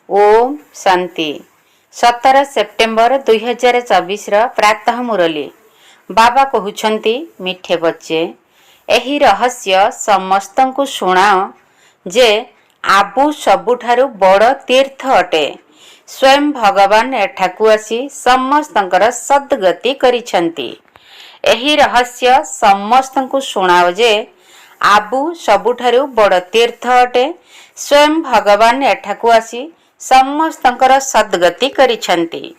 Om Shanti 17 September 2024 प्रातः मुरली बाबा कहउछंती मिठे बच्चे एही रहस्य समस्तंकु शुणाओ जे आबु सबुठारु बड़ तीर्थ अटे। स्वयं भगवान एठाकु आसी समस्तंकर सद्गति करिछंती। एही रहस्य समस्तंकु शुणाओ जे आबु सबुठारु बड़ तीर्थ अटे। स्वयं भगवान एठाकु आसी समस्तंकर सद्गति करिछंती।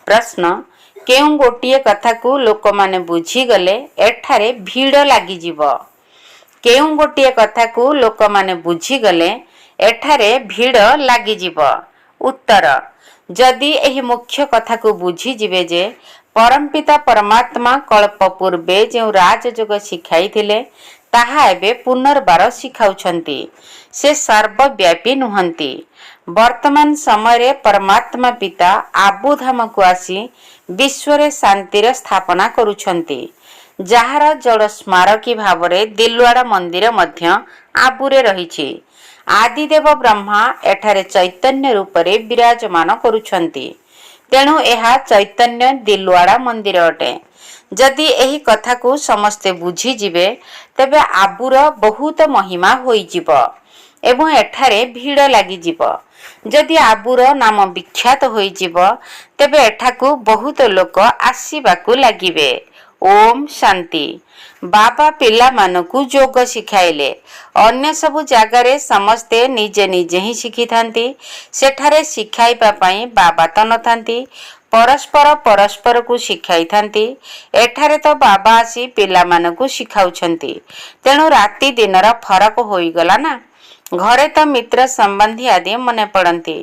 प्रश्न केउ गोटिए कथा को लोक माने बुझी गले एठारे भीड़ लागि जीव। केउ गोटिए कथा को लोक माने बुझी गले एठारे भीड़ लागि जीव। उत्तर जदि एही मुख्य कथा को बुझी जिवे जे परमपिता परमात्मा कल्प पूर्वे जो राजयोग शिखाई थिले ताहा एबे पुनर्बार शिखाउछंती। से सर्वव्यापी नुहंती। वर्तमान समय परमात्मा पिता आबुधाम को आसी विश्व शांतिर स्थापना करुछंती। जहार जड़ स्मारकी भावरे दिलवाड़ा मंदिर मध्य आबुरे रहिछि। आदिदेव ब्रह्मा एठारे चैतन्य रूपरे विराजमान करुछंती। तेणु एहा चैतन्य दिलवाड़ा मंदिर अटे। जदि एही कथा को समस्ते बुझी जिवे तेबे आबुर बहुत महिमा होई जिवो एवं एठारे भीड़ लागि जिवो। जदि आबुर नाम विख्यात होई जिवो तेबे एठाकू बहुत लोक आसीबाकू लागिबे। ओम शांति बाबा पिला मानकू योग शिखाइले। अन्य सबु जागारे समस्ते निजे निजे ही शिखी थांती। सेठारे शिखाइबा पई बाबा त नथांती। परस्पर परस्पर को शिखाई थांती। एठारे तो बाबा आसी पिला मानकू शिखाउछंती। तेणु राति दिनर फरक होई गला ना। घरे तो मित्र संबंधी आदि मने पड़ती।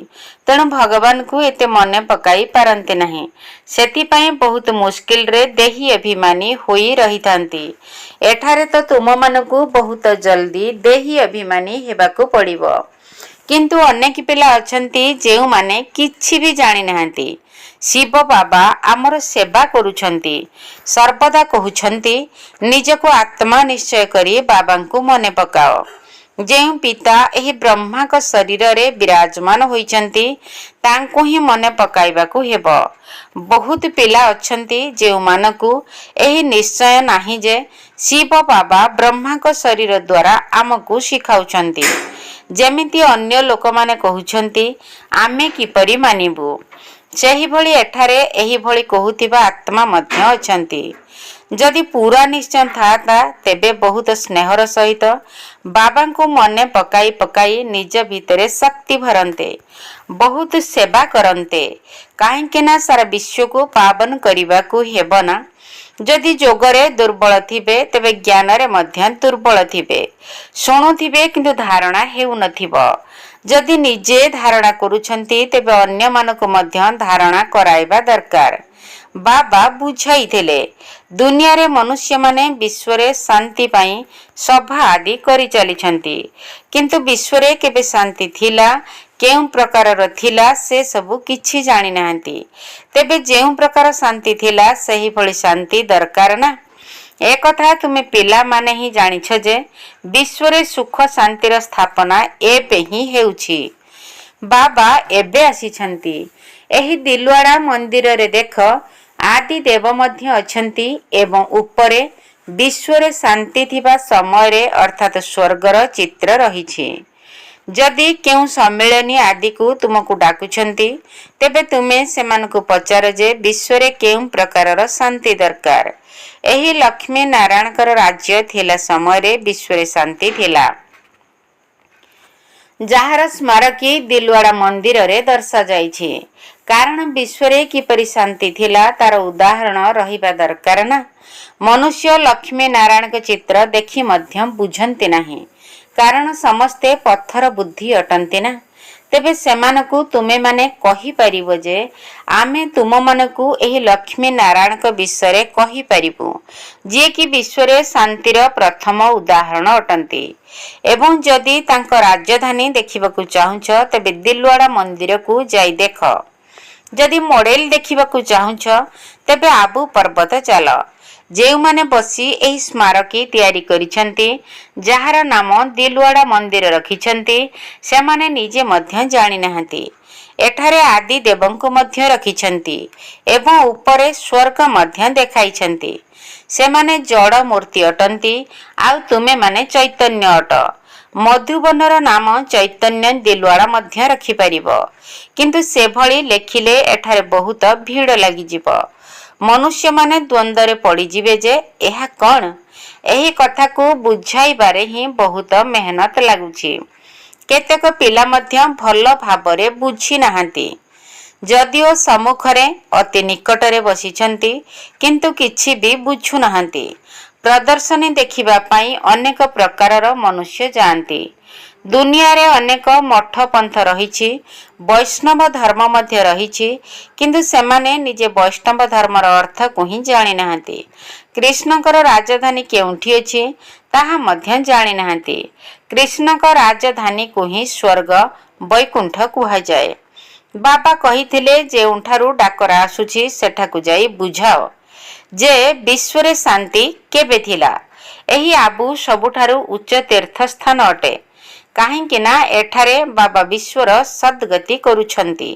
तेणु भगवान को एते मने पकाई पारंती नहीं। सेति पई बहुत मुश्किल रे देही अभिमानी होई रही थांती। एठारे तो तुम मानकू बहुत जल्दी देही अभिमानी हेबाकू पड़िबो। किंतु अनेक पिला अछंती जेउ माने किछि भी जानि नाहंती। शिव बाबा आमर सेवा करुछंती। सर्वदा कहउछंती निजको आत्मा निश्चय करी बाबांकू मने पकाओ। जेउ पिता एही ब्रह्मा का शरीर रे विराजमान होइछंती तांको ही मने पकाइबाकू हेबो। बहुत पिला अछंती जेउ मानकू एही निश्चय नाही जे शिव बाबा ब्रह्मा का शरीर द्वारा आमकू शिखाउछंती। जेमिति अन्य लोक माने कहउछंती आमे किपरि मानिबू सेही भली एठारे एही भली कहूतिबा आत्मा मध्य अछंती। जदि पूरा निश्चय था तेबे बहुत स्नेहर सहित बाबा को मने पकाई पकाई निज भितरे शक्ति भरंते। बहुत सेवा करंते। काहेकि ना सारा विश्व को पावन करिबा को हेबो ना। जदि जोगरे दुर्बल थिबे तेबे ज्ञान रे मध्य दुर्बल थिबे। शुणुथिबे किंतु धारणा हेउ नथिबो। जदि निजे धारणा करुछंती तेबे अन्य मानको मध्य धारणा कराइबा दरकार। बाबा बुझाई थिले दुनिया रे मनुष्य माने विश्व रे शांति पाई सभा आदि करि चलिछंती। किंतु विश्व रे केबे शांति थिला केउ प्रकार रो थिला से सबु किछि जानि नाहंती। तेबे जेउ प्रकार शांति थिला सही भली शांति दरकार ना। एक कथा तुमे पिला माने ही जानिछ जे विश्व रे सुख शांतिर स्थापना एबे ही हेउछि। बाबा एबे आसीछंती। एही दिलवाड़ा मंदिर रे देख आदि देव मध्य अछंती एवं ऊपरे विश्व रे शांति थिबा समय रे अर्थात स्वर्गर चित्र रहिछि। जदि केउ सम्मेलनी आदि को तुमको डाकुछंती तेबे तुमे सेमानकु पचार जे विश्व रे केउ प्रकारर शांति दरकार। एही लक्ष्मी नारायण कर राज्य थिला समय रे विश्व रे शांति थिला। जहार स्मारकी दिलवाड़ा मंदिर रे दर्शा जाइछि। कारण विश्व रे किपरि शांति थिला तार उदाहरण रहिबा दरकार ना। मनुष्य लक्ष्मी नारायण के चित्र देखि मध्य बुझंती नाही। कारण समस्ते पत्थर बुद्धि अटंती ना। तेबे सेमानकु तुमे माने कहि परिबो जे आमे तुम मानकु एही लक्ष्मी नारायण के विषय रे कहि परिबो जे कि विश्व रे शांतिर प्रथम उदाहरण अटंती। एवं जदि तांको राजधानी देखिबाकू चाहुछ तेबे दिलवाड़ा मंदिर को जाई देख। जदि मॉडल देखिबाकू चाहुछ तेबे आबू पर्वत चल। ଯେଉଁମାନେ ବସି ଏହି ସ୍ମାରକୀ ତିଆରି କରିଛନ୍ତି, ଯାହାର ନାମ ଦିଲୱାଡ଼ା ମନ୍ଦିର ରଖିଛନ୍ତି, ସେମାନେ ନିଜେ ମଧ୍ୟ ଜାଣିନାହାନ୍ତି। ଏଠାରେ ଆଦି ଦେବଙ୍କୁ ମଧ୍ୟ ରଖିଛନ୍ତି ଏବଂ ଉପରେ ସ୍ୱର୍ଗ ମଧ୍ୟ ଦେଖାଇଛନ୍ତି। ସେମାନେ ଜଡ଼ ମୂର୍ତ୍ତି ଅଟନ୍ତି, ଆଉ ତୁମେମାନେ ଚୈତନ୍ୟ ଅଟ। ମଧୁବନର ନାମ ଚୈତନ୍ୟ ଦିଲୱାଡ଼ା ମଧ୍ୟ ରଖିପାରିବ, କିନ୍ତୁ ସେଭଳି ଲେଖିଲେ ଏଠାରେ ବହୁତ ଭିଡ଼ ଲାଗିଯିବ। ମନୁଷ୍ୟମାନେ ଦ୍ୱନ୍ଦ୍ୱରେ ପଡ଼ିଯିବେ ଯେ ଏହା କ'ଣ? ଏହି କଥାକୁ ବୁଝାଇବାରେ ହିଁ ବହୁତ ମେହନତ ଲାଗୁଛି। କେତେକ ପିଲା ମଧ୍ୟ ଭଲ ଭାବରେ ବୁଝି ନାହାନ୍ତି। ଯଦିଓ ସମ୍ମୁଖରେ ଅତି ନିକଟରେ ବସିଛନ୍ତି, କିନ୍ତୁ କିଛି ବି ବୁଝୁନାହାନ୍ତି। ପ୍ରଦର୍ଶନୀ ଦେଖିବା ପାଇଁ ଅନେକ ପ୍ରକାରର ମନୁଷ୍ୟ ଯାଆନ୍ତି। ଦୁନିଆରେ ଅନେକ ମଠ ପନ୍ଥ ରହିଛି, ବୈଷ୍ଣବ ଧର୍ମ ମଧ୍ୟ ରହିଛି, କିନ୍ତୁ ସେମାନେ ନିଜେ ବୈଷ୍ଣବ ଧର୍ମର ଅର୍ଥକୁ ହିଁ ଜାଣିନାହାନ୍ତି। କୃଷ୍ଣଙ୍କର ରାଜଧାନୀ କେଉଁଠି ଅଛି ତାହା ମଧ୍ୟ ଜାଣିନାହାନ୍ତି। କୃଷ୍ଣଙ୍କ ରାଜଧାନୀକୁ ହିଁ ସ୍ୱର୍ଗ ବୈକୁଣ୍ଠ କୁହାଯାଏ। ବାବା କହିଥିଲେ, ଯେଉଁଠାରୁ ଡାକରା ଆସୁଛି ସେଠାକୁ ଯାଇ ବୁଝାଅ ଯେ ବିଶ୍ୱରେ ଶାନ୍ତି କେବେ ଥିଲା। ଏହି ଆବୁ ସବୁଠାରୁ ଉଚ୍ଚ ତୀର୍ଥସ୍ଥାନ ଅଟେ, କାହିଁକି ନା ଏଠାରେ ବାବା ବିଶ୍ୱର ସଦ୍ଗତି କରୁଛନ୍ତି।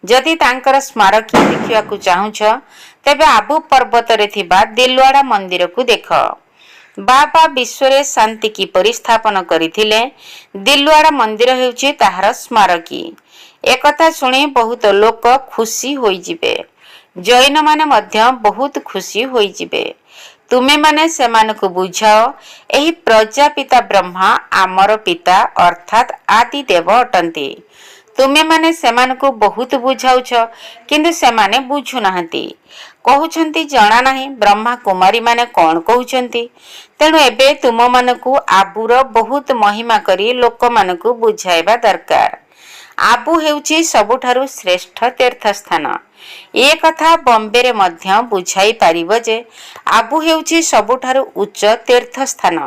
ଯଦି ତାଙ୍କର ସ୍ମାରକୀ ଦେଖିବାକୁ ଚାହୁଁଛ, ତେବେ ଆବୁ ପର୍ବତରେ ଥିବା ଦିଲୱାଡ଼ା ମନ୍ଦିରକୁ ଦେଖ। ବାବା ବିଶ୍ୱରେ ଶାନ୍ତି କିପରି ସ୍ଥାପନ କରିଥିଲେ, ଦିଲୱାଡ଼ା ମନ୍ଦିର ହେଉଛି ତାହାର ସ୍ମାରକୀ। ଏକଥା ଶୁଣି ବହୁତ ଲୋକ ଖୁସି ହୋଇଯିବେ। ଜୈନମାନେ ମଧ୍ୟ ବହୁତ ଖୁସି ହୋଇଯିବେ। ତୁମେମାନେ ସେମାନଙ୍କୁ ବୁଝାଅ, ଏହି ପ୍ରଜାପିତା ବ୍ରହ୍ମା ଆମର ପିତା ଅର୍ଥାତ୍ ଆଦି ଦେବ ଅଟନ୍ତି। ତୁମେମାନେ ସେମାନଙ୍କୁ ବହୁତ ବୁଝାଉଛ, କିନ୍ତୁ ସେମାନେ ବୁଝୁନାହାନ୍ତି। କହୁଛନ୍ତି ଜଣାନାହିଁ ବ୍ରହ୍ମା କୁମାରୀମାନେ କ'ଣ କହୁଛନ୍ତି। ତେଣୁ ଏବେ ତୁମମାନଙ୍କୁ ଆବୁର ବହୁତ ମହିମା କରି ଲୋକମାନଙ୍କୁ ବୁଝାଇବା ଦରକାର। ଆବୁ ହେଉଛି ସବୁଠାରୁ ଶ୍ରେଷ୍ଠ ତୀର୍ଥସ୍ଥାନ। ଏ କଥା ବମ୍ବେରେ ମଧ୍ୟ ବୁଝାଇ ପାରିବ ଯେ ଆବୁ ହେଉଛି ସବୁଠାରୁ ଉଚ୍ଚ ତୀର୍ଥସ୍ଥାନ,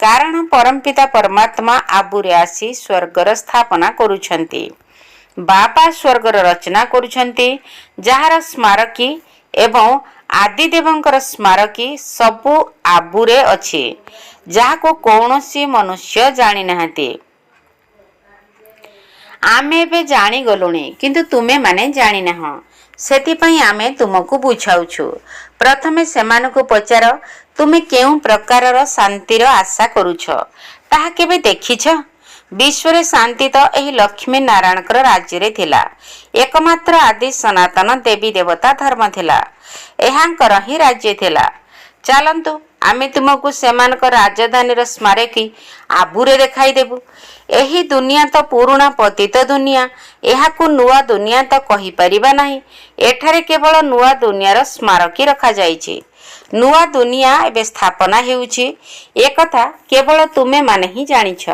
କାରଣ ପରମପିତା ପରମାତ୍ମା ଆବୁରେ ଆସି ସ୍ୱର୍ଗର ସ୍ଥାପନା କରୁଛନ୍ତି। ବାବା ସ୍ୱର୍ଗର ରଚନା କରୁଛନ୍ତି, ଯାହାର ସ୍ମାରକୀ ଏବଂ ଆଦିଦେବଙ୍କର ସ୍ମାରକୀ ସବୁ ଆବୁରେ ଅଛି, ଯାହାକୁ କୌଣସି ମନୁଷ୍ୟ ଜାଣିନାହାନ୍ତି। ଆମେ ଏବେ ଜାଣିଗଲୁଣି, କିନ୍ତୁ ତୁମେମାନେ ଜାଣିନାହଁ। ସେଥିପାଇଁ ଆମେ ତୁମକୁ ବୁଝାଉଛୁ। ପ୍ରଥମେ ସେମାନଙ୍କୁ ପଚାର, ତୁମେ କେଉଁ ପ୍ରକାରର ଶାନ୍ତିର ଆଶା କରୁଛ, ତାହା କେବେ ଦେଖିଛ? ବିଶ୍ୱରେ ଶାନ୍ତି ତ ଏହି ଲକ୍ଷ୍ମୀ ନାରାୟଣଙ୍କର ରାଜ୍ୟରେ ଥିଲା। ଏକମାତ୍ର ଆଦି ସନାତନ ଦେବୀ ଦେବତା ଧର୍ମ ଥିଲା। ଏହାଙ୍କର ହିଁ ରାଜ୍ୟ ଥିଲା। ଚାଲନ୍ତୁ ଆମେ ତୁମକୁ ସେମାନଙ୍କ ରାଜଧାନୀର ସ୍ମାରକୀ ଆବୁରେ ଦେଖାଇଦେବୁ। ଏହି ଦୁନିଆ ତ ପୁରୁଣା ପତିତ ଦୁନିଆ, ଏହାକୁ ନୂଆ ଦୁନିଆ ତ କହିପାରିବା ନାହିଁ। ଏଠାରେ କେବଳ ନୂଆ ଦୁନିଆର ସ୍ମାରକୀ ରଖାଯାଇଛି। ନୂଆ ଦୁନିଆ ଏବେ ସ୍ଥାପନା ହେଉଛି, ଏକଥା କେବଳ ତୁମେମାନେ ହିଁ ଜାଣିଛ।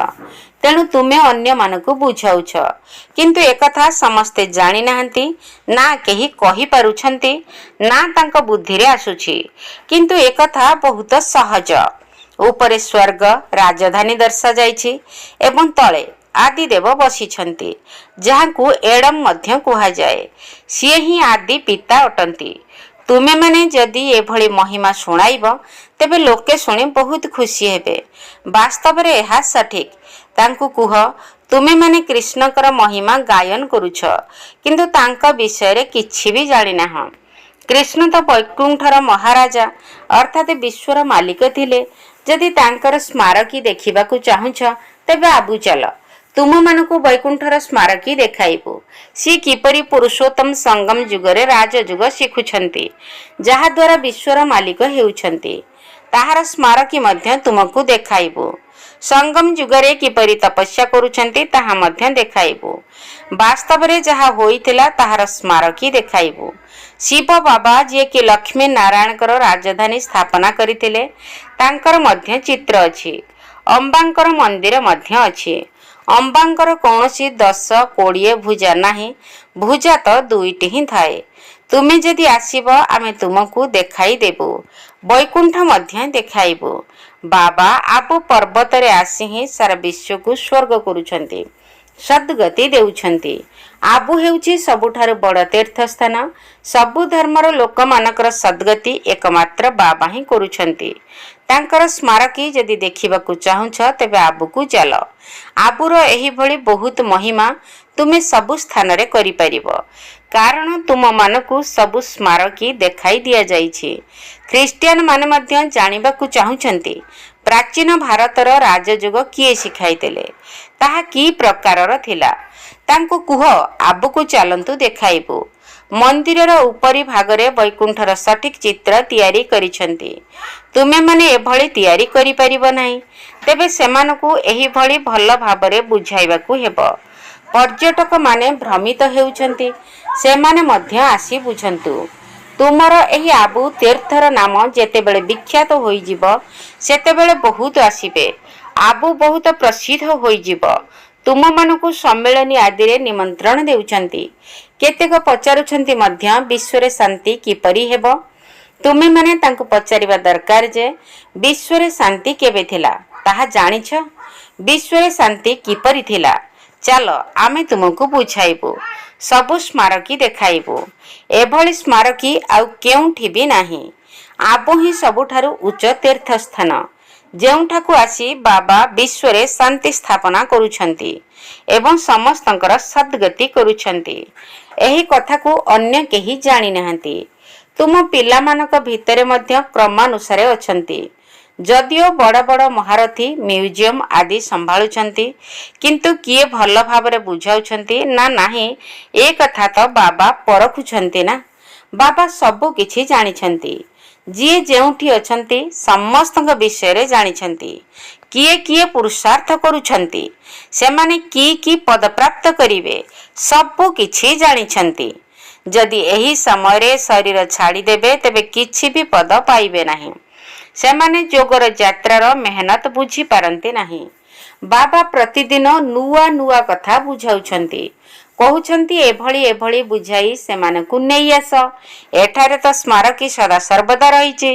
ତେଣୁ ତୁମେ ଅନ୍ୟମାନଙ୍କୁ ବୁଝାଉଛ, କିନ୍ତୁ ekatha ସମସ୍ତେ ଜାଣିନାହାନ୍ତି, ନା କେହି କହିପାରୁଛନ୍ତି, ନା ତାଙ୍କ ବୁଦ୍ଧିରେ ଆସୁଛି। କିନ୍ତୁ ekatha ବହୁତ ସହଜ। ଉପରେ ସ୍ୱର୍ଗ ରାଜଧାନୀ ଦର୍ଶାଯାଇଛି ଏବଂ ତଳେ ଆଦିଦେବ ବସିଛନ୍ତି, ଯାହାକୁ ଏଡମ୍ ମଧ୍ୟ କୁହାଯାଏ। ସିଏ ହିଁ ଆଦି ପିତା ଅଟନ୍ତି। ତୁମେମାନେ ଯଦି ଏଭଳି ମହିମା ଶୁଣାଇବ, ତେବେ ଲୋକେ ଶୁଣି ବହୁତ ଖୁସି ହେବେ। ବାସ୍ତବରେ ଏହା ସଠିକ୍। ତାଙ୍କୁ କୁହ, ତୁମେମାନେ କୃଷ୍ଣଙ୍କର ମହିମା ଗାୟନ କରୁଛ, କିନ୍ତୁ ତାଙ୍କ ବିଷୟରେ କିଛି ବି ଜାଣିନାହଁ। କୃଷ୍ଣ ତ ବୈକୁଣ୍ଠର ମହାରାଜା ଅର୍ଥାତ୍ ବିଶ୍ୱର ମାଲିକ ଥିଲେ। ଯଦି ତାଙ୍କର ସ୍ମାରକୀ ଦେଖିବାକୁ ଚାହୁଁଛ, ତେବେ ଆବୁ ଚାଲ, ତୁମମାନଙ୍କୁ ବୈକୁଣ୍ଠର ସ୍ମାରକୀ ଦେଖାଇବୁ। ସିଏ କିପରି ପୁରୁଷୋତ୍ତମ ସଙ୍ଗମ ଯୁଗରେ ରାଜଯୁଗ ଶିଖୁଛନ୍ତି, ଯାହାଦ୍ୱାରା ବିଶ୍ୱର ମାଲିକ ହେଉଛନ୍ତି, ତାହାର ସ୍ମାରକୀ ମଧ୍ୟ ତୁମକୁ ଦେଖାଇବୁ। ସଙ୍ଗମ ଯୁଗରେ କିପରି ତପସ୍ୟା କରୁଛନ୍ତି ତାହା ମଧ୍ୟ ଦେଖାଇବୁ। ବାସ୍ତବରେ ଯାହା ହୋଇଥିଲା ତାହାର ସ୍ମାରକୀ ଦେଖାଇବୁ। ଶିବ ବାବା, ଯିଏକି ଲକ୍ଷ୍ମୀ ନାରାୟଣଙ୍କର ରାଜଧାନୀ ସ୍ଥାପନା କରିଥିଲେ, ତାଙ୍କର ମଧ୍ୟ ଚିତ୍ର ଅଛି। ଅମ୍ବାଙ୍କର ମନ୍ଦିର ମଧ୍ୟ ଅଛି। ଅମ୍ବାଙ୍କର କୌଣସି 10-20 ଭୁଜା ନାହିଁ, ଭୁଜା ତ 2ଟି ହିଁ ଥାଏ। ତୁମେ ଯଦି ଆସିବ, ଆମେ ତୁମକୁ ଦେଖାଇଦେବୁ। ବୈକୁଣ୍ଠ ମଧ୍ୟ ଦେଖାଇବୁ। ବାବା ଆବୁ ପର୍ବତରେ ଆସି ହିଁ ସାରା ବିଶ୍ୱକୁ ସ୍ୱର୍ଗ କରୁଛନ୍ତି। ସଦ୍ଗତି ଦେଉଛନ୍ତି। ଆବୁ ହେଉଛି ସବୁଠାରୁ ବଡ଼ ତୀର୍ଥସ୍ଥାନ। ସବୁ ଧର୍ମର ଲୋକମାନଙ୍କର ସଦ୍ଗତି ଏକମାତ୍ର ବାବା ହିଁ କରୁଛନ୍ତି। ତାଙ୍କର ସ୍ମାରକୀ ଯଦି ଦେଖିବାକୁ ଚାହୁଁଛ ତେବେ ଆବୁକୁ ଚାଲ। ଆବୁର ଏହିଭଳି ବହୁତ ମହିମା ତୁମେ ସବୁ ସ୍ଥାନରେ କରିପାରିବ, କାରଣ ତୁମମାନଙ୍କୁ ସବୁ ସ୍ମାରକୀ ଦେଖାଇ ଦିଆଯାଇଛି। ଖ୍ରୀଷ୍ଟିଆନ ମାନେ ମଧ୍ୟ ଜାଣିବାକୁ ଚାହୁଁଛନ୍ତି ପ୍ରାଚୀନ ଭାରତର ରାଜଯୁଗ କିଏ ଶିଖାଇଥିଲେ, ତାହା କି ପ୍ରକାରର ଥିଲା। ତାଙ୍କୁ କୁହ, ଆବୁକୁ ଚାଲନ୍ତୁ ଦେଖାଇବୁ। ମନ୍ଦିରର ଉପରି ଭାଗରେ ବୈକୁଣ୍ଠର ସଠିକ ଚିତ୍ର ତିଆରି କରିଛନ୍ତି। ତୁମେମାନେ ଏଭଳି ତିଆରି କରିପାରିବ ନାହିଁ, ତେବେ ସେମାନଙ୍କୁ ଏହିଭଳି ଭଲ ଭାବରେ ବୁଝାଇବାକୁ ହେବ। ପର୍ଯ୍ୟଟକମାନେ ଭ୍ରମିତ ହେଉଛନ୍ତି, ସେମାନେ ମଧ୍ୟ ଆସି ବୁଝନ୍ତୁ। ତୁମର ଏହି ଆବୁ ତୀର୍ଥର ନାମ ଯେତେବେଳେ ବିଖ୍ୟାତ ହୋଇଯିବ, ସେତେବେଳେ ବହୁତ ଆସିବେ। ଆବୁ ବହୁତ ପ୍ରସିଦ୍ଧ ହୋଇଯିବ। ତୁମମାନଙ୍କୁ ସମ୍ମିଳନୀ ଆଦିରେ ନିମନ୍ତ୍ରଣ ଦେଉଛନ୍ତି। କେତେକ ପଚାରୁଛନ୍ତି ମଧ୍ୟ ବିଶ୍ୱରେ ଶାନ୍ତି କିପରି ହେବ। ତୁମେମାନେ ତାଙ୍କୁ ପଚାରିବା ଦରକାର ଯେ ବିଶ୍ୱରେ ଶାନ୍ତି କେବେ ଥିଲା, ତାହା ଜାଣିଛ? ବିଶ୍ୱରେ ଶାନ୍ତି କିପରି ଥିଲା? ଚାଲ ଆମେ ତୁମକୁ ବୁଝାଇବୁ, ସବୁ ସ୍ମାରକୀ ଦେଖାଇବୁ। ଏଭଳି ସ୍ମାରକୀ ଆଉ କେଉଁଠି ବି ନାହିଁ। ଆବୁ ହିଁ ସବୁଠାରୁ ଉଚ୍ଚ ତୀର୍ଥସ୍ଥାନ, ଯେଉଁଠାକୁ ଆସି ବାବା ବିଶ୍ୱରେ ଶାନ୍ତି ସ୍ଥାପନା କରୁଛନ୍ତି ଏବଂ ସମସ୍ତଙ୍କର ସଦ୍ଗତି କରୁଛନ୍ତି। ଏହି କଥାକୁ ଅନ୍ୟ କେହି ଜାଣିନାହାନ୍ତି। ତୁମ ପିଲାମାନଙ୍କ ଭିତରେ ମଧ୍ୟ କ୍ରମାନୁସାରେ ଅଛନ୍ତି। ଯଦିଓ ବଡ଼ ବଡ଼ ମହାରଥୀ ମ୍ୟୁଜିୟମ ଆଦି ସମ୍ଭାଳୁଛନ୍ତି, କିନ୍ତୁ କିଏ ଭଲ ଭାବରେ ବୁଝାଉଛନ୍ତି ନା ନାହିଁ ଏ କଥା ତ ବାବା ପରଖୁଛନ୍ତି ନା। ବାବା ସବୁ କିଛି ଜାଣିଛନ୍ତି। ଯିଏ ଯେଉଁଠି ଅଛନ୍ତି ସମସ୍ତଙ୍କ ବିଷୟରେ ଜାଣିଛନ୍ତି। କିଏ କିଏ ପୁରୁଷାର୍ଥ କରୁଛନ୍ତି, ସେମାନେ କି ପଦପ୍ରାପ୍ତ କରିବେ, ସବୁ କିଛି ଜାଣିଛନ୍ତି। ଯଦି ଏହି ସମୟରେ ଶରୀର ଛାଡ଼ିଦେବେ ତେବେ କିଛି ବି ପଦ ପାଇବେ ନାହିଁ। ସେମାନେ ଯୋଗର ଯାତ୍ରାର ମେହନତ ବୁଝିପାରନ୍ତି ନାହିଁ। ବାବା ପ୍ରତିଦିନ ନୂଆ ନୂଆ କଥା ବୁଝାଉଛନ୍ତି। କହୁଛନ୍ତି ଏଭଳି ଏଭଳି ବୁଝାଇ ସେମାନଙ୍କୁ ନେଇ ଆସ। ଏଠାରେ ତ ସ୍ମାରକୀ ସଦା ସର୍ବଦା ରହିଛି।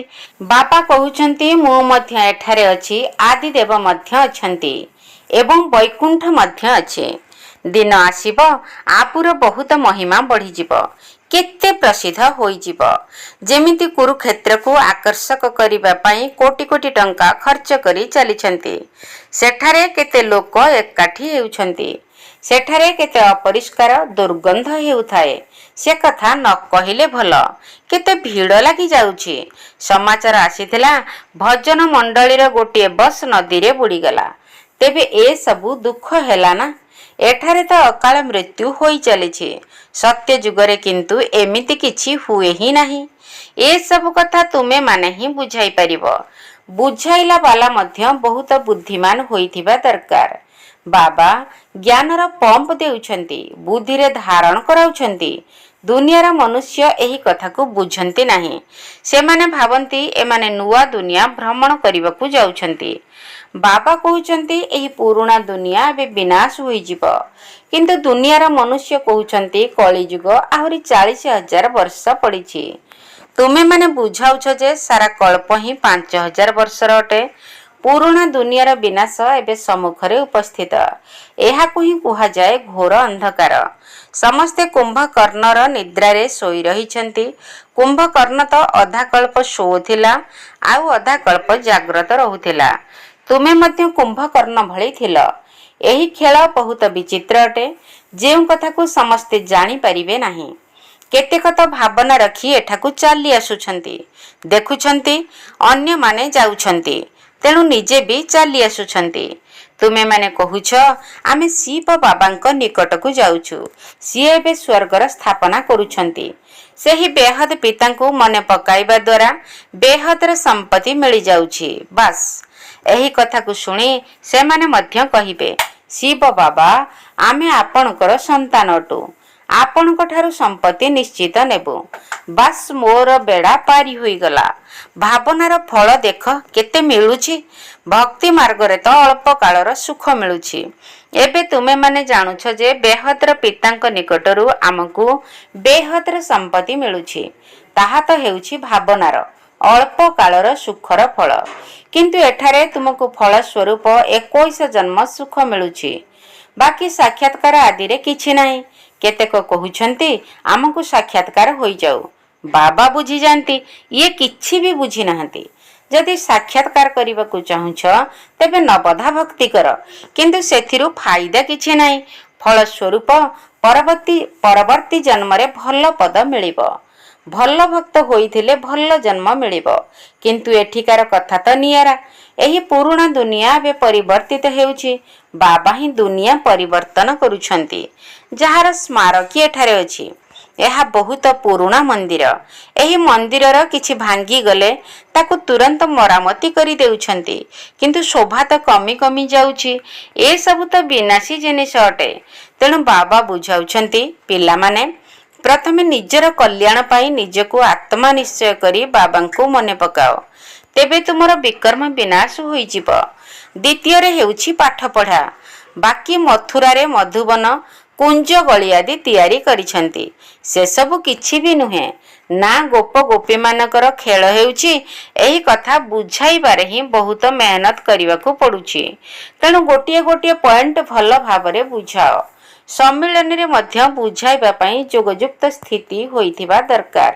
ବାବା କହୁଛନ୍ତି ମୁଁ ମଧ୍ୟ ଏଠାରେ ଅଛି, ଆଦିଦେବ ମଧ୍ୟ ଅଛନ୍ତି ଏବଂ ବୈକୁଣ୍ଠ ମଧ୍ୟ ଅଛି। ଦିନ ଆସିବ ଆବୁର ବହୁତ ମହିମା ବଢ଼ିଯିବ, କେତେ ପ୍ରସିଦ୍ଧ ହୋଇଯିବ। ଯେମିତି କୁରୁକ୍ଷେତ୍ରକୁ ଆକର୍ଷକ କରିବା ପାଇଁ କୋଟି କୋଟି ଟଙ୍କା ଖର୍ଚ୍ଚ କରି ଚାଲିଛନ୍ତି। ସେଠାରେ କେତେ ଲୋକ ଏକାଠି ହେଉଛନ୍ତି। ସେଠାରେ କେତେ ଅପରିଷ୍କାର ଦୁର୍ଗନ୍ଧ ହେଉଥାଏ, ସେ କଥା ନ କହିଲେ ଭଲ। କେତେ ଭିଡ଼ ଲାଗିଯାଉଛି। ସମାଚାର ଆସିଥିଲା ଭଜନ ମଣ୍ଡଳୀର ଗୋଟିଏ ବସ୍ ନଦୀରେ ବୁଡ଼ିଗଲା। ତେବେ ଏସବୁ ଦୁଃଖ ହେଲା ନା? ଏଠାରେ ତ ଅକାଳ ମୃତ୍ୟୁ ହୋଇ ଚାଲିଛି। ସତ୍ୟ ଯୁଗରେ କିନ୍ତୁ ଏମିତି କିଛି ହୁଏ ହିଁ ନାହିଁ। ଏସବୁ କଥା ତୁମେମାନେ ହିଁ ବୁଝାଇ ପାରିବ। ବୁଝାଇଲା ବାଲା ମଧ୍ୟ ବହୁତ ବୁଦ୍ଧିମାନ ହୋଇଥିବା ଦରକାର। ବାବା ଜ୍ଞାନର ପମ୍ପ ଦେଉଛନ୍ତି, ବୁଦ୍ଧିରେ ଧାରଣ କରାଉଛନ୍ତି। ଦୁନିଆର ମନୁଷ୍ୟ ଏହି କଥାକୁ ବୁଝନ୍ତି ନାହିଁ। ସେମାନେ ଭାବନ୍ତି ଏମାନେ ନୂଆ ଦୁନିଆ ଭ୍ରମଣ କରିବାକୁ ଯାଉଛନ୍ତି। ବାବା କହୁଛନ୍ତି ଏହି ପୁରୁଣା ଦୁନିଆ ଏବେ ବିନାଶ ହୋଇଯିବ। କିନ୍ତୁ ଦୁନିଆର ମନୁଷ୍ୟ କହୁଛନ୍ତି କଳିଯୁଗ ଆହୁରି 40,000 ବର୍ଷ ପଡ଼ିଛି। ତୁମେମାନେ ବୁଝାଉଛ ଯେ ସାରା କଳ୍ପ ହିଁ 5,000 ବର୍ଷର ଅଟେ। ପୁରୁଣା ଦୁନିଆର ବିନାଶ ଏବେ ସମ୍ମୁଖରେ ଉପସ୍ଥିତ। ଏହାକୁ ହିଁ କୁହାଯାଏ ଘୋର ଅନ୍ଧକାର। ସମସ୍ତେ କୁମ୍ଭକର୍ଣ୍ଣର ନିଦ୍ରାରେ ଶୋଇ ରହିଛନ୍ତି। କୁମ୍ଭକର୍ଣ୍ଣ ତ ଅଧା କଳ୍ପ ଶୋଉଥିଲା ଆଉ ଅଧା କଳ୍ପ ଜାଗ୍ରତ ରହୁଥିଲା। ତୁମେ ମଧ୍ୟ କୁମ୍ଭକର୍ଣ୍ଣ ଭଳି ଥିଲ। ଏହି ଖେଳ ବହୁତ ବିଚିତ୍ର ଅଟେ, ଯେଉଁ କଥାକୁ ସମସ୍ତେ ଜାଣିପାରିବେ ନାହିଁ। କେତେକ ତ ଭାବନା ରଖି ଏଠାକୁ ଚାଲି ଆସୁଛନ୍ତି। ଦେଖୁଛନ୍ତି ଅନ୍ୟମାନେ ଯାଉଛନ୍ତି, ତେଣୁ ନିଜେ ବି ଚାଲି ଆସୁଛନ୍ତି। ତୁମେମାନେ କହୁଛ ଆମେ ଶିବ ବାବାଙ୍କ ନିକଟକୁ ଯାଉଛୁ, ସିଏ ଏବେ ସ୍ୱର୍ଗର ସ୍ଥାପନା କରୁଛନ୍ତି। ସେହି ବେହଦ ପିତାଙ୍କୁ ମନେ ପକାଇବା ଦ୍ୱାରା ବେହଦର ସମ୍ପତ୍ତି ମିଳିଯାଉଛି। ବାସ୍ ଏହି କଥାକୁ ଶୁଣି ସେମାନେ ମଧ୍ୟ କହିବେ ଶିବ ବାବା ଆମେ ଆପଣଙ୍କର ସନ୍ତାନ ଅଟୁ, ଆପଣଙ୍କ ଠାରୁ ସମ୍ପତ୍ତି ନିଶ୍ଚିତ ନେବୁ। ବାସ୍ ମୋର ବେଡ଼ା ପାରି ହୋଇଗଲା। ଭାବନାର ଫଳ ଦେଖ କେତେ ମିଳୁଛି। ଭକ୍ତି ମାର୍ଗରେ ତ ଅଳ୍ପ କାଳର ସୁଖ ମିଳୁଛି। ଏବେ ତୁମେମାନେ ଜାଣୁଛ ଯେ ବେହଦର ପିତାଙ୍କ ନିକଟରୁ ଆମକୁ ବେହଦର ସମ୍ପତ୍ତି ମିଳୁଛି। ତାହା ତ ହେଉଛି ଭାବନାର ଅଳ୍ପ କାଳର ସୁଖର ଫଳ। କିନ୍ତୁ ଏଠାରେ ତୁମକୁ ଫଳ ସ୍ୱରୂପ 21 ଜନ୍ମ ସୁଖ ମିଳୁଛି। ବାକି ସାକ୍ଷାତକାର ଆଦିରେ କିଛି ନାହିଁ। କେତେକ କହୁଛନ୍ତି ଆମକୁ ସାକ୍ଷାତକାର ହୋଇଯାଉ। ବାବା ବୁଝିଯାଆନ୍ତି ଇଏ କିଛି ବି ବୁଝି ନାହାନ୍ତି। ଯଦି ସାକ୍ଷାତକାର କରିବାକୁ ଚାହୁଁଛ ତେବେ ନବଧା ଭକ୍ତି କର, କିନ୍ତୁ ସେଥିରୁ ଫାଇଦା କିଛି ନାହିଁ। ଫଳସ୍ୱରୂପ ପରବର୍ତ୍ତୀ ଜନ୍ମରେ ଭଲ ପଦ ମିଳିବ। ଭଲ ଭକ୍ତ ହୋଇଥିଲେ ଭଲ ଜନ୍ମ ମିଳିବ। କିନ୍ତୁ ଏଠିକାର କଥା ତ ନିଆରା। ଏହି ପୁରୁଣା ଦୁନିଆ ଏବେ ପରିବର୍ତ୍ତିତ ହେଉଛି। ବାବା ହିଁ ଦୁନିଆ ପରିବର୍ତ୍ତନ କରୁଛନ୍ତି। ଯାହାର ସ୍ମାରକୀ ଏଠାରେ ଅଛି। ଏହା ବହୁତ ପୁରୁଣା ମନ୍ଦିର। ଏହି ମନ୍ଦିରର କିଛି ଭାଙ୍ଗିଗଲେ ତାକୁ ତୁରନ୍ତ ମରାମତି କରି ଦେଉଛନ୍ତି, କିନ୍ତୁ ଶୋଭା ତ କମି କମି ଯାଉଛି। ଏସବୁ ତ ବିନାଶୀ ଜିନିଷ ଅଟେ। ତେଣୁ ବାବା ବୁଝାଉଛନ୍ତି, ପିଲାମାନେ ପ୍ରଥମେ ନିଜର କଲ୍ୟାଣ ପାଇଁ ନିଜକୁ ଆତ୍ମା ନିଶ୍ଚୟ କରି ବାବାଙ୍କୁ ମନେ ପକାଅ, ତେବେ ତୁମର ବିକର୍ମ ବିନାଶ ହୋଇଯିବ। ଦ୍ୱିତୀୟରେ ହେଉଛି ପାଠପଢ଼ା। ବାକି ମଥୁରାରେ ମଧୁବନ, କୁଞ୍ଜ ଗଳି ଆଦି ତିଆରି କରିଛନ୍ତି। ସେସବୁ କିଛି ବି ନୁହେଁ। ନା ଗୋପ ଗୋପୀମାନଙ୍କର ଖେଳ ହେଉଛି। ଏହି କଥା ବୁଝାଇବାରେ ହିଁ ବହୁତ ମେହନତ କରିବାକୁ ପଡୁଛି। ତେଣୁ ଗୋଟିଏ ଗୋଟିଏ ପଏଣ୍ଟ ଭଲ ଭାବରେ ବୁଝାଅ। ସମ୍ମିଳନୀରେ ମଧ୍ୟ ବୁଝାଇବା ପାଇଁ ଯୋଗଯୁକ୍ତ ସ୍ଥିତି ହୋଇଥିବା ଦରକାର।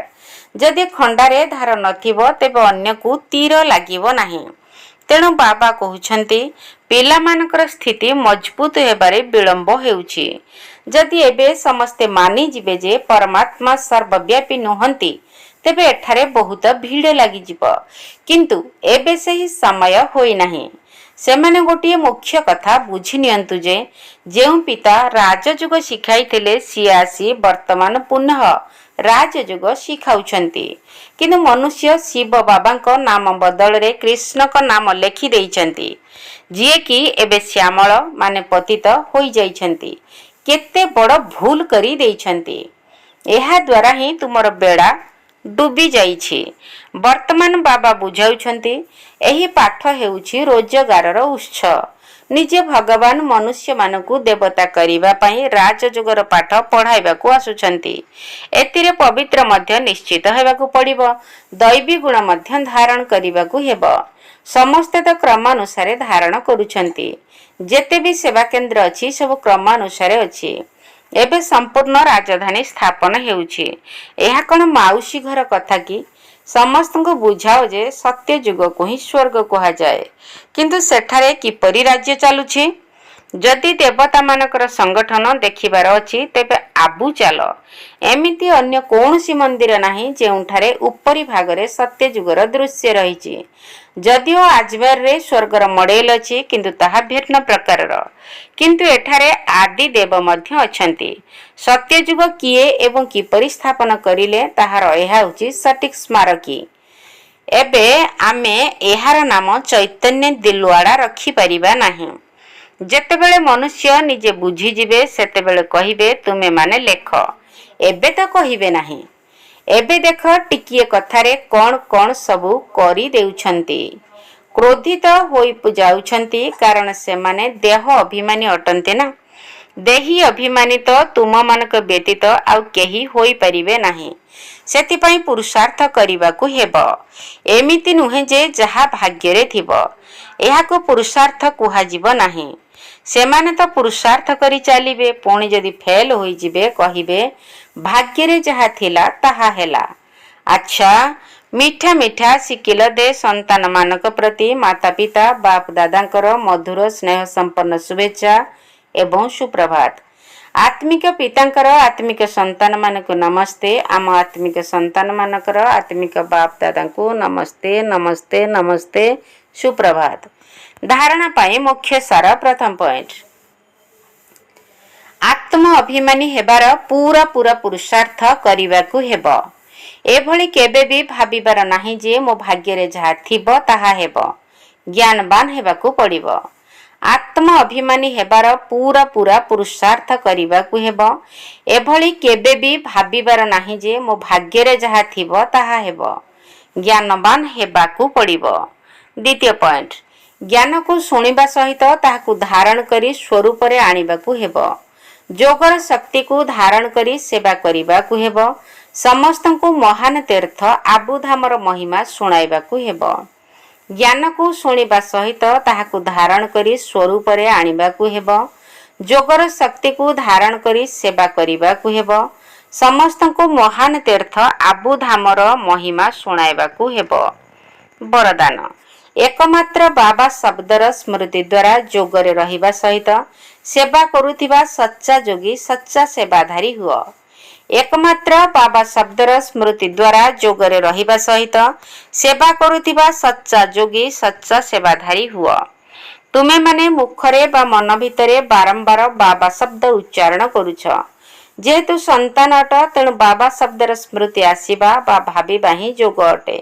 ଯଦି ଖଣ୍ଡାରେ ଧାର ନଥିବ ତେବେ ଅନ୍ୟକୁ ତୀର ଲାଗିବ ନାହିଁ। ତେଣୁ ବାବା କହୁଛନ୍ତି ପିଲାମାନଙ୍କର ସ୍ଥିତି ମଜବୁତ ହେବାରେ ବିଳମ୍ବ ହେଉଛି। ଯଦି ଏବେ ସମସ୍ତେ ମାନିଯିବେ ଯେ ପରମାତ୍ମା ସର୍ବବ୍ୟାପୀ ନୁହନ୍ତି, ତେବେ ଏଠାରେ ବହୁତ ଭିଡ଼ ଲାଗିଯିବ। କିନ୍ତୁ ଏବେ ସେହି ସମୟ ହୋଇନାହିଁ। ସେମାନେ ଗୋଟିଏ ମୁଖ୍ୟ କଥା ବୁଝି ନିଅନ୍ତୁ ଯେ ଯେଉଁ ପିତା ରାଜଯୁଗ ଶିଖାଇଥିଲେ ସିଏ ଆସି ବର୍ତ୍ତମାନ ପୁନଃ ରାଜଯୁଗ ଶିଖାଉଛନ୍ତି। କିନ୍ତୁ ମନୁଷ୍ୟ ଶିବ ବାବାଙ୍କ ନାମ ବଦଳରେ କୃଷ୍ଣଙ୍କ ନାମ ଲେଖି ଦେଇଛନ୍ତି, ଯିଏକି ଏବେ ଶ୍ୟାମଳ ମାନେ ପତିତ ହୋଇଯାଇଛନ୍ତି। କେତେ ବଡ଼ ଭୁଲ କରି ଦେଇଛନ୍ତି। ଏହା ଦ୍ୱାରା ହିଁ ତୁମର ବେଡ଼ା ଡୁବି ଯାଇଛି। ବର୍ତ୍ତମାନ ବାବା ବୁଝାଉଛନ୍ତି ଏହି ପାଠ ହେଉଛି ରୋଜଗାରର ଉତ୍ସ। ନିଜେ ଭଗବାନ ମନୁଷ୍ୟମାନଙ୍କୁ ଦେବତା କରିବା ପାଇଁ ରାଜଯୁଗର ପାଠ ପଢ଼ାଇବାକୁ ଆସୁଛନ୍ତି। ଏଥିରେ ପବିତ୍ର ମଧ୍ୟ ନିଶ୍ଚିତ ହେବାକୁ ପଡ଼ିବ। ଦୈବୀ ଗୁଣ ମଧ୍ୟ ଧାରଣ କରିବାକୁ ହେବ। ସମସ୍ତେ ତ କ୍ରମାନୁସାରେ ଧାରଣ କରୁଛନ୍ତି। ଯେତେ ବି ସେବା କେନ୍ଦ୍ର ଅଛି ସବୁ କ୍ରମାନୁସାରେ ଅଛି। ଏବେ ସମ୍ପୂର୍ଣ୍ଣ ରାଜଧାନୀ ସ୍ଥାପନ ହେଉଛି। ଏହା କ'ଣ ମାଉସୀ ଘର କଥା କି? ସମସ୍ତଙ୍କୁ ବୁଝାଅ ଯେ ସତ୍ୟ ଯୁଗକୁ ହିଁ ସ୍ୱର୍ଗ କୁହାଯାଏ। କିନ୍ତୁ ସେଠାରେ କିପରି ରାଜ୍ୟ ଚାଲୁଛି? ଯଦି ଦେବତାମାନଙ୍କର ସଂଗଠନ ଦେଖିବାର ଅଛି ତେବେ ଆବୁ ଚାଲ। ଏମିତି ଅନ୍ୟ କୌଣସି ମନ୍ଦିର ନାହିଁ ଯେଉଁଠାରେ ଉପରି ଭାଗରେ ସତ୍ୟ ଯୁଗର ଦୃଶ୍ୟ ରହିଛି। ଯଦିଓ ଆଜମେରରେ ସ୍ୱର୍ଗର ମଡେଲ ଅଛି, କିନ୍ତୁ ତାହା ଭିନ୍ନ ପ୍ରକାରର। କିନ୍ତୁ ଏଠାରେ ଆଦି ଦେବ ମଧ୍ୟ ଅଛନ୍ତି। ସତ୍ୟଯୁଗ କିଏ ଏବଂ କିପରି ସ୍ଥାପନ କରିଲେ ତାହାର ଏହା ହେଉଛି ସଠିକ ସ୍ମାରକୀ। ଏବେ ଆମେ ଏହାର ନାମ ଚୈତନ୍ୟ ଦିଲୱାଡା ରଖିପାରିବା ନାହିଁ। ଯେତେବେଳେ ମନୁଷ୍ୟ ନିଜେ ବୁଝିଯିବେ ସେତେବେଳେ କହିବେ ତୁମେମାନେ ଲେଖ। ଏବେ ତ କହିବେ ନାହିଁ। ଏବେ ଦେଖ ଟିକିଏ କଥାରେ କ'ଣ କ'ଣ ସବୁ କରି ଦେଉଛନ୍ତି। କ୍ରୋଧିତ ହୋଇ ଯାଉଛନ୍ତି କାରଣ ସେମାନେ ଦେହ ଅଭିମାନୀ ଅଟନ୍ତି ନା। ଦେହୀ ଅଭିମାନୀ ତ ତୁମମାନଙ୍କ ବ୍ୟତୀତ ଆଉ କେହି ହୋଇପାରିବେ ନାହିଁ। ସେଥିପାଇଁ ପୁରୁଷାର୍ଥ କରିବାକୁ ହେବ। ଏମିତି ନୁହେଁ ଯେ ଯାହା ଭାଗ୍ୟରେ ଥିବ ଏହାକୁ ପୁରୁଷାର୍ଥ କୁହାଯିବ ନାହିଁ। ସେମାନେ ତ ପୁରୁଷାର୍ଥ କରି ଚାଲିବେ, ପୁଣି ଯଦି ଫେଲ ହୋଇଯିବେ କହିବେ ଭାଗ୍ୟରେ ଯାହା ଥିଲା ତାହା ହେଲା। ଆଚ୍ଛା, ମିଠା ମିଠା ଶିକିଲ ଦେ ସନ୍ତାନମାନଙ୍କ ପ୍ରତି ମାତା ପିତା ବାପ ଦାଦାଙ୍କର ମଧୁର ସ୍ନେହ ସମ୍ପନ୍ନ ଶୁଭେଚ୍ଛା ଏବଂ ସୁପ୍ରଭାତ। ଆତ୍ମିକ ପିତାଙ୍କର ଆତ୍ମିକ ସନ୍ତାନମାନଙ୍କୁ ନମସ୍ତେ। ଆମ ଆତ୍ମିକ ସନ୍ତାନମାନଙ୍କର ଆତ୍ମିକ ବାପ ଦାଦାଙ୍କୁ ନମସ୍ତେ ନମସ୍ତେ ନମସ୍ତେ, ସୁପ୍ରଭାତ। ଧାରଣା ପାଇଁ ମୁଖ୍ୟ ସାର। ପ୍ରଥମ ପଏଣ୍ଟ, ଆତ୍ମ ଅଭିମାନୀ ହେବାର ପୁରା ପୁରୁଷାର୍ଥ କରିବାକୁ ହେବ। ଏଭଳି କେବେ ବି ଭାବିବାର ନାହିଁ ଯେ ମୋ ଭାଗ୍ୟରେ ଯାହା ଥିବ ତାହା ହେବ। ଜ୍ଞାନବାନ ହେବାକୁ ପଡ଼ିବ। ଆତ୍ମ ଅଭିମାନୀ ହେବାର ପୁରା ପୁରୁଷାର୍ଥ କରିବାକୁ ହେବ। ଏଭଳି କେବେ ବି ଭାବିବାର ନାହିଁ ଯେ ମୋ ଭାଗ୍ୟରେ ଯାହା ଥିବ ତାହା ହେବ। ଜ୍ଞାନବାନ ହେବାକୁ ପଡ଼ିବ। ଦ୍ୱିତୀୟ ପଏଣ୍ଟ, ଜ୍ଞାନକୁ ଶୁଣିବା ସହିତ ତାହାକୁ ଧାରଣ କରି ସ୍ୱରୂପରେ ଆଣିବାକୁ ହେବ। ଯୋଗର ଶକ୍ତିକୁ ଧାରଣ କରି ସେବା କରିବାକୁ ହେବ। ସମସ୍ତଙ୍କୁ ମହାନ ତୀର୍ଥ ଆବୁଧାମର ମହିମା ଶୁଣାଇବାକୁ ହେବ। ଜ୍ଞାନକୁ ଶୁଣିବା ସହିତ ତାହାକୁ ଧାରଣ କରି ସ୍ୱରୂପରେ ଆଣିବାକୁ ହେବ। ଯୋଗର ଶକ୍ତିକୁ ଧାରଣ କରି ସେବା କରିବାକୁ ହେବ। ସମସ୍ତଙ୍କୁ ମହାନ ତୀର୍ଥ ଆବୁଧାମର ମହିମା ଶୁଣାଇବାକୁ ହେବ। ବରଦାନ। ଏକମାତ୍ର ବାବା ଶବ୍ଦର ସ୍ମୃତି ଦ୍ୱାରା ଯୋଗରେ ରହିବା ସହିତ ସେବା କରୁଥିବା ସଚ୍ଚା ଯୋଗୀ ସଚ୍ଚା ସେବାଧାରୀ ହୁଅ। ଏକମାତ୍ର ବାବା ଶବ୍ଦର ସ୍ମୃତି ଦ୍ୱାରା ଯୋଗରେ ରହିବା ସହିତ ସେବା କରୁଥିବା ସଚ୍ଚା ଯୋଗୀ ସଚ୍ଚା ସେବାଧାରୀ ହୁଅ। ତୁମେମାନେ ମୁଖରେ ବା ମନ ଭିତରେ ବାରମ୍ବାର ବାବା ଶବ୍ଦ ଉଚ୍ଚାରଣ କରୁଛ। ଯେହେତୁ ସନ୍ତାନ ଅଟ, ତେଣୁ ବାବା ଶବ୍ଦର ସ୍ମୃତି ଆସିବା ବା ଭାବିବା ହିଁ ଯୋଗ ଅଟେ।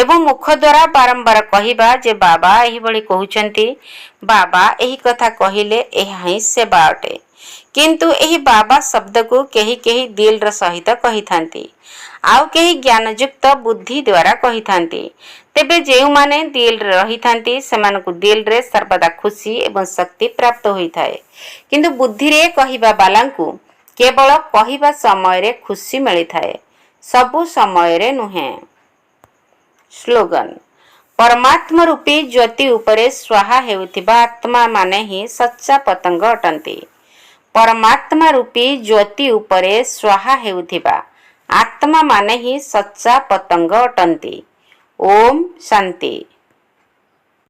ଏବଂ ମୁଖ ଦ୍ୱାରା ବାରମ୍ବାର କହିବା ଯେ ବାବା ଏହିଭଳି କହୁଛନ୍ତି, ବାବା ଏହି କଥା କହିଲେ, ଏହା ହିଁ ସେବା ଅଟେ। କିନ୍ତୁ ଏହି ବାବା ଶବ୍ଦକୁ କେହି କେହି ଦିଲର ସହିତ କହିଥାନ୍ତି, ଆଉ କେହି ଜ୍ଞାନଯୁକ୍ତ ବୁଦ୍ଧି ଦ୍ୱାରା କହିଥାନ୍ତି। ତେବେ ଯେଉଁମାନେ ଦିଲରେ ରହିଥାନ୍ତି ସେମାନଙ୍କୁ ଦିଲରେ ସର୍ବଦା ଖୁସି ଏବଂ ଶକ୍ତି ପ୍ରାପ୍ତ ହୋଇଥାଏ। କିନ୍ତୁ ବୁଦ୍ଧିରେ କହିବା ବାଲାଙ୍କୁ କେବଳ କହିବା ସମୟରେ ଖୁସି ମିଳିଥାଏ, ସବୁ ସମୟରେ ନୁହେଁ। ସ୍ଲୋଗାନ। ପରମାତ୍ମା ରୂପୀ ଜ୍ୟୋତି ଉପରେ ସ୍ୱାହା ହେଉଥିବା ଆତ୍ମା ମାନେ ହିଁ ସଚ୍ଚା ପତଙ୍ଗ ଅଟନ୍ତି। ପରମାତ୍ମା ରୂପୀ ଜ୍ୟୋତି ଉପରେ ସ୍ୱାହା ହେଉଥିବା ଆତ୍ମା ମାନେ ହିଁ ସଚ୍ଚା ପତଙ୍ଗ ଅଟନ୍ତି। ଓମ୍ ଶାନ୍ତି।